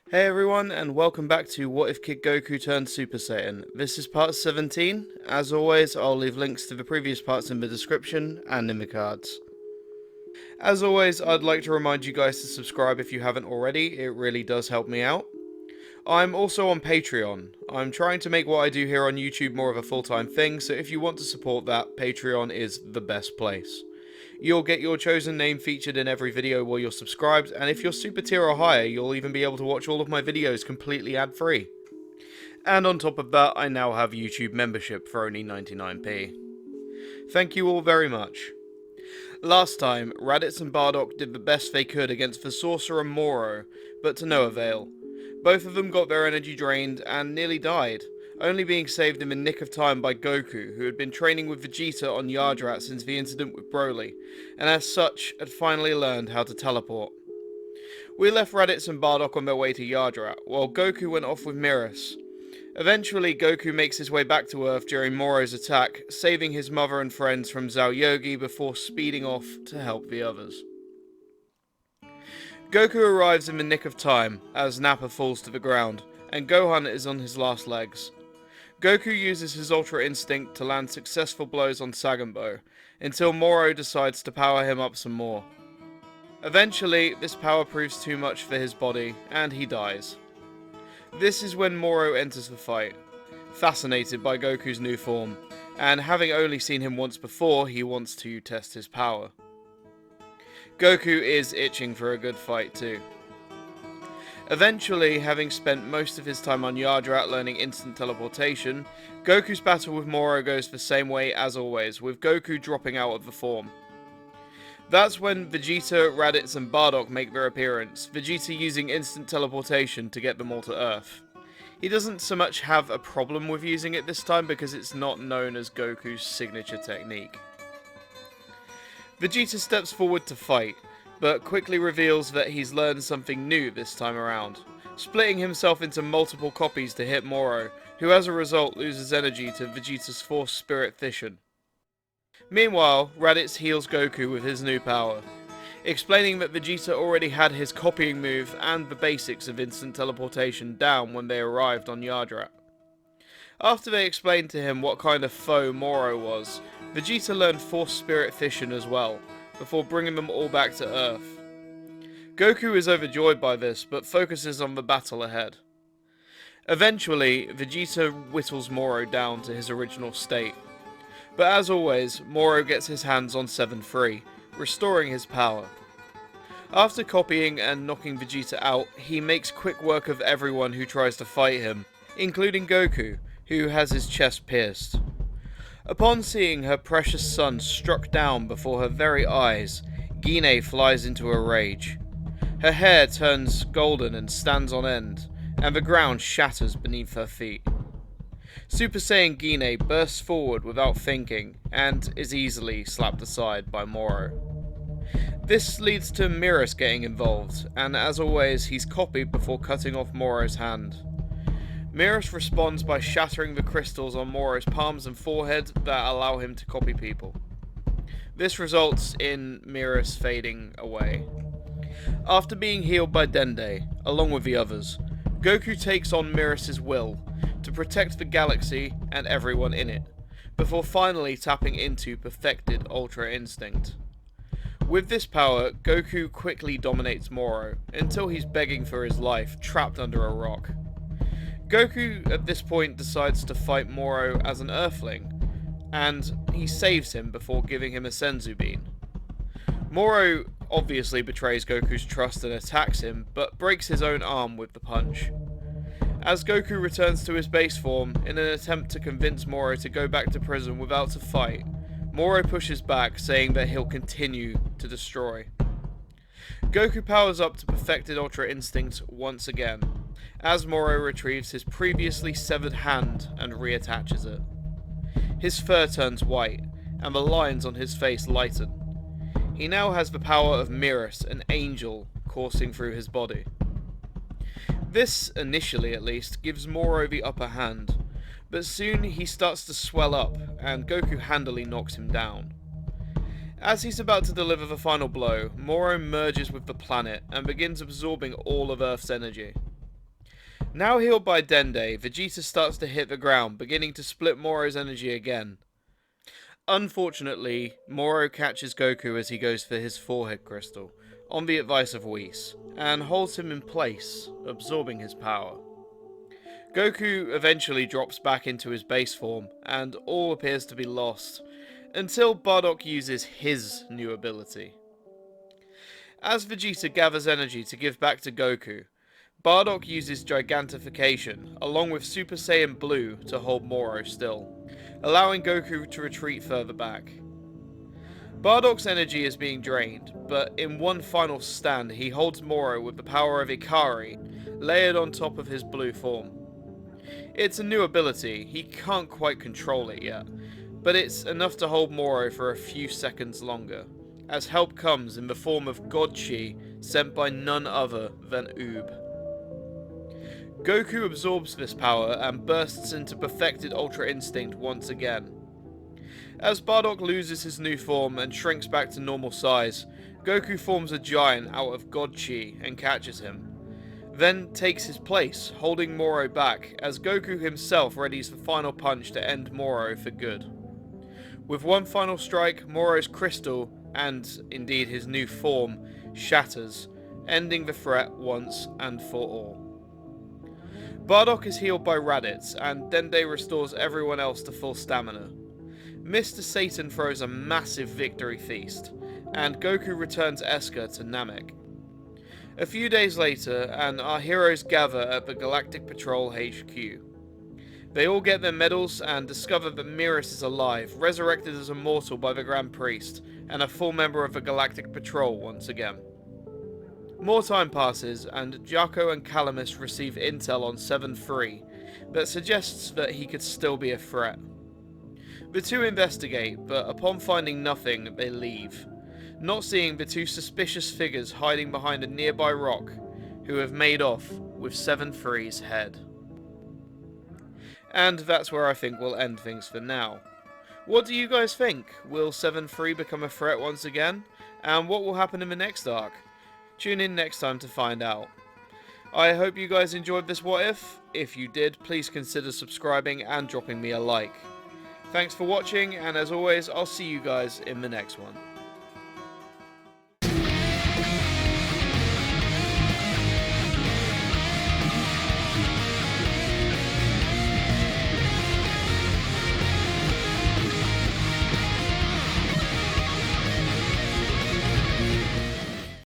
Hey everyone, and welcome back to What If Kid Goku Turned Super Saiyan. This is part 17. As always, I'll leave links to the previous parts in the description and in the cards. As always, I'd like to remind you guys to subscribe if you haven't already, it really does help me out. I'm also on Patreon. I'm trying to make what I do here on YouTube more of a full-time thing, so if you want to support that, Patreon is the best place. You'll get your chosen name featured in every video while you're subscribed, and if you're super tier or higher, you'll even be able to watch all of my videos completely ad-free. And on top of that, I now have YouTube membership for only 99p. Thank you all very much. Last time, Raditz and Bardock did the best they could against the Sorcerer Moro, but to no avail. Both of them got their energy drained and nearly died, only being saved in the nick of time by Goku, who had been training with Vegeta on Yardrat since the incident with Broly, and as such had finally learned how to teleport. We left Raditz and Bardock on their way to Yardrat, while Goku went off with Miras. Eventually, Goku makes his way back to Earth during Moro's attack, saving his mother and friends from Zaoyogi before speeding off to help the others. Goku arrives in the nick of time, as Nappa falls to the ground, and Gohan is on his last legs. Goku uses his Ultra Instinct to land successful blows on Sagambo, until Moro decides to power him up some more. Eventually, this power proves too much for his body, and he dies. This is when Moro enters the fight, fascinated by Goku's new form, and having only seen him once before, he wants to test his power. Goku is itching for a good fight too. Eventually, having spent most of his time on Yardrat learning instant teleportation, Goku's battle with Moro goes the same way as always, with Goku dropping out of the form. That's when Vegeta, Raditz and Bardock make their appearance, Vegeta using instant teleportation to get them all to Earth. He doesn't so much have a problem with using it this time because it's not known as Goku's signature technique. Vegeta steps forward to fight, but quickly reveals that he's learned something new this time around, splitting himself into multiple copies to hit Moro, who as a result loses energy to Vegeta's Force Spirit Fission. Meanwhile, Raditz heals Goku with his new power, explaining that Vegeta already had his copying move and the basics of instant teleportation down when they arrived on Yardrat. After they explained to him what kind of foe Moro was, Vegeta learned Force Spirit Fission as well, before bringing them all back to Earth. Goku is overjoyed by this, but focuses on the battle ahead. Eventually, Vegeta whittles Moro down to his original state. But as always, Moro gets his hands on 7-3, restoring his power. After copying and knocking Vegeta out, he makes quick work of everyone who tries to fight him, including Goku, who has his chest pierced. Upon seeing her precious son struck down before her very eyes, Gine flies into a rage. Her hair turns golden and stands on end, and the ground shatters beneath her feet. Super Saiyan Gine bursts forward without thinking, and is easily slapped aside by Moro. This leads to Miras getting involved, and as always, he's copied before cutting off Moro's hand. Miras responds by shattering the crystals on Moro's palms and forehead that allow him to copy people. This results in Miras fading away. After being healed by Dende, along with the others, Goku takes on Miras' will to protect the galaxy and everyone in it, before finally tapping into perfected Ultra Instinct. With this power, Goku quickly dominates Moro, until he's begging for his life, trapped under a rock. Goku at this point decides to fight Moro as an Earthling, and he saves him before giving him a Senzu Bean. Moro obviously betrays Goku's trust and attacks him, but breaks his own arm with the punch. As Goku returns to his base form in an attempt to convince Moro to go back to prison without a fight, Moro pushes back, saying that he'll continue to destroy. Goku powers up to perfected Ultra Instinct once again, as Moro retrieves his previously severed hand and reattaches it. His fur turns white, and the lines on his face lighten. He now has the power of Miras, an angel, coursing through his body. This, initially at least, gives Moro the upper hand, but soon he starts to swell up, and Goku handily knocks him down. As he's about to deliver the final blow, Moro merges with the planet and begins absorbing all of Earth's energy. Now healed by Dende, Vegeta starts to hit the ground, beginning to split Moro's energy again. Unfortunately, Moro catches Goku as he goes for his forehead crystal, on the advice of Whis, and holds him in place, absorbing his power. Goku eventually drops back into his base form, and all appears to be lost, until Bardock uses his new ability. As Vegeta gathers energy to give back to Goku, Bardock uses Gigantification, along with Super Saiyan Blue, to hold Moro still, allowing Goku to retreat further back. Bardock's energy is being drained, but in one final stand he holds Moro with the power of Ikari, layered on top of his blue form. It's a new ability, he can't quite control it yet, but it's enough to hold Moro for a few seconds longer, as help comes in the form of God Chi sent by none other than Oob. Goku absorbs this power and bursts into perfected Ultra Instinct once again. As Bardock loses his new form and shrinks back to normal size, Goku forms a giant out of God Chi and catches him, then takes his place, holding Moro back as Goku himself readies the final punch to end Moro for good. With one final strike, Moro's crystal, and indeed his new form, shatters, ending the threat once and for all. Bardock is healed by Raditz, and Dende restores everyone else to full stamina. Mr. Satan throws a massive victory feast, and Goku returns Eska to Namek. A few days later, and our heroes gather at the Galactic Patrol HQ. They all get their medals and discover that Miras is alive, resurrected as a mortal by the Grand Priest, and a full member of the Galactic Patrol once again. More time passes, and Jaco and Calamus receive intel on 7-3 that suggests that he could still be a threat. The two investigate, but upon finding nothing, they leave, not seeing the two suspicious figures hiding behind a nearby rock, who have made off with 7-3's head. And that's where I think we'll end things for now. What do you guys think? Will 7-3 become a threat once again? And what will happen in the next arc? Tune in next time to find out. I hope you guys enjoyed this What If. If you did, please consider subscribing and dropping me a like. Thanks for watching, and as always, I'll see you guys in the next one.